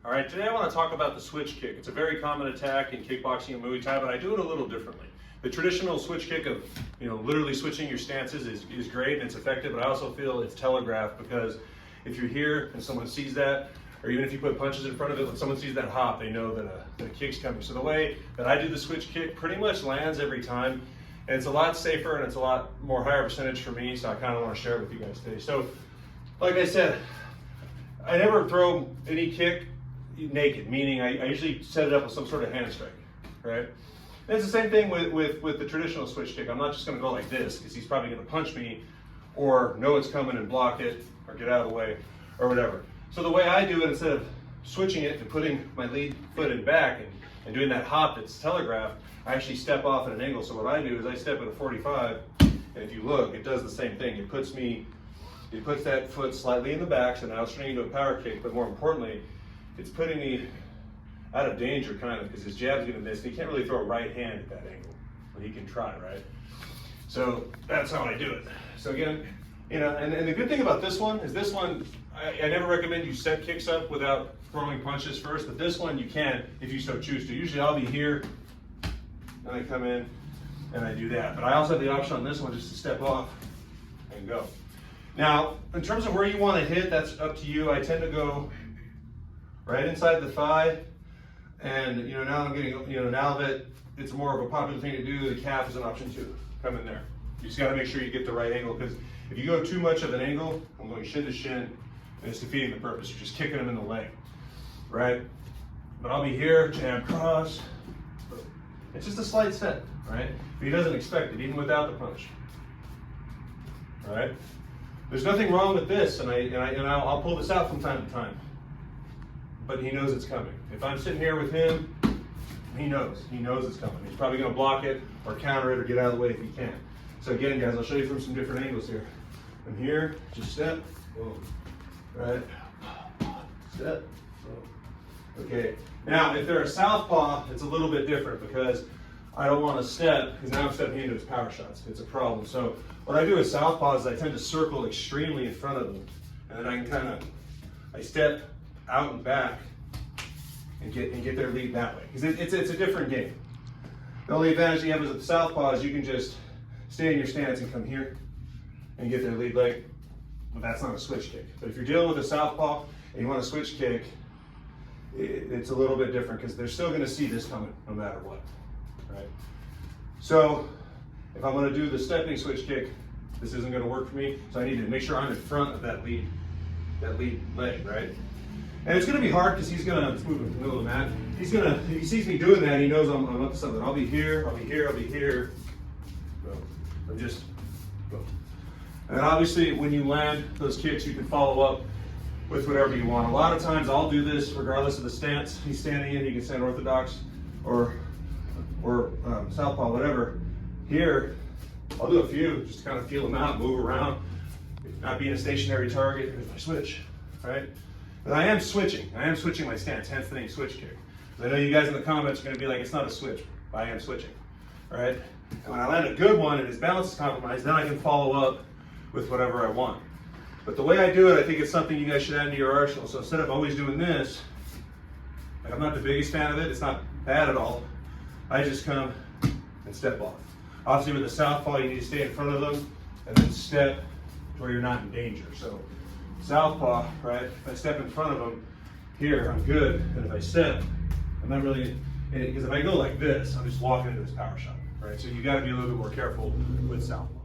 All right, today I want to talk about the switch kick. It's a very common attack in kickboxing and Muay Thai, but I do it a little differently. The traditional switch kick of, literally switching your stances is great and it's effective, but I also feel it's telegraphed because if you're here and someone sees that, or even if you put punches in front of it, when someone sees that hop, they know that a kick's coming. So the way that I do the switch kick pretty much lands every time, and it's a lot safer and it's a lot more higher percentage for me, so I kind of want to share it with you guys today. So, like I said, I never throw any kick naked, meaning I usually set it up with some sort of hand strike, right? And it's the same thing with the traditional switch kick. I'm not just going to go like this because he's probably going to punch me or know it's coming and block it or get out of the way or whatever. So the way I do it, instead of switching it and putting my lead foot in back and doing that hop that's telegraphed, I actually step off at an angle. So what I do is I step at a 45, and if you look, it does the same thing. It puts that foot slightly in the back, so now it's turning into a power kick, but more importantly, it's putting me out of danger, kind of, because his jab's going to miss. He can't really throw a right hand at that angle, but he can try, right? So that's how I do it. So again, and the good thing about this one is I never recommend you set kicks up without throwing punches first, but this one you can if you so choose to. Usually I'll be here, and I come in, and I do that. But I also have the option on this one just to step off and go. Now, in terms of where you want to hit, that's up to you. I tend to go right inside the thigh, and now I'm getting, now that it's more of a popular thing to do, the calf is an option too. Come in there. You just got to make sure you get the right angle, because if you go too much of an angle, I'm going shin to shin, and it's defeating the purpose. You're just kicking him in the leg, right? But I'll be here, jab, cross. It's just a slight set, right? But he doesn't expect it, even without the punch. All right? There's nothing wrong with this, and I'll pull this out from time to time. But he knows it's coming. If I'm sitting here with him, he knows it's coming. He's probably going to block it or counter it or get out of the way if he can. So again, guys, I'll show you from some different angles here. I'm here, just step, boom, right, step, boom. Okay, now if they're a southpaw, it's a little bit different because I don't want to step, because now I'm stepping into his power shots. It's a problem. So what I do with southpaws is I tend to circle extremely in front of them, and then I can I step out and back and get their lead that way. Because it's a different game. The only advantage you have is with the southpaw is you can just stay in your stance and come here and get their lead leg. Well, that's not a switch kick. But if you're dealing with a southpaw and you want a switch kick, it's a little bit different because they're still going to see this coming no matter what, right? So if I'm going to do the stepping switch kick, this isn't going to work for me. So I need to make sure I'm in front of that lead leg, right? And it's going to be hard because he's going to, let's move in the middle of the mat. If he sees me doing that, he knows I'm up to something. I'll be here, I'll be here, I'll be here. Go. And just go. And obviously when you land those kicks, you can follow up with whatever you want. A lot of times I'll do this regardless of the stance he's standing in. He can stand orthodox or southpaw, whatever. Here, I'll do a few, just to kind of feel them out, move around, not being a stationary target. Here's my switch, right? But I am switching my stance, hence the name switch kick. I know you guys in the comments are going to be like, it's not a switch, but I am switching, all right? And when I land a good one and his balance is compromised, then I can follow up with whatever I want. But the way I do it, I think it's something you guys should add into your arsenal. So instead of always doing this, like I'm not the biggest fan of it, it's not bad at all. I just come and step off. Obviously with the southpaw, you need to stay in front of them and then step where you're not in danger. So southpaw, right? If I step in front of them, here, I'm good. And if I step, I'm not really, because if I go like this, I'm just walking into his power shot, right? So you got to be a little bit more careful with southpaw.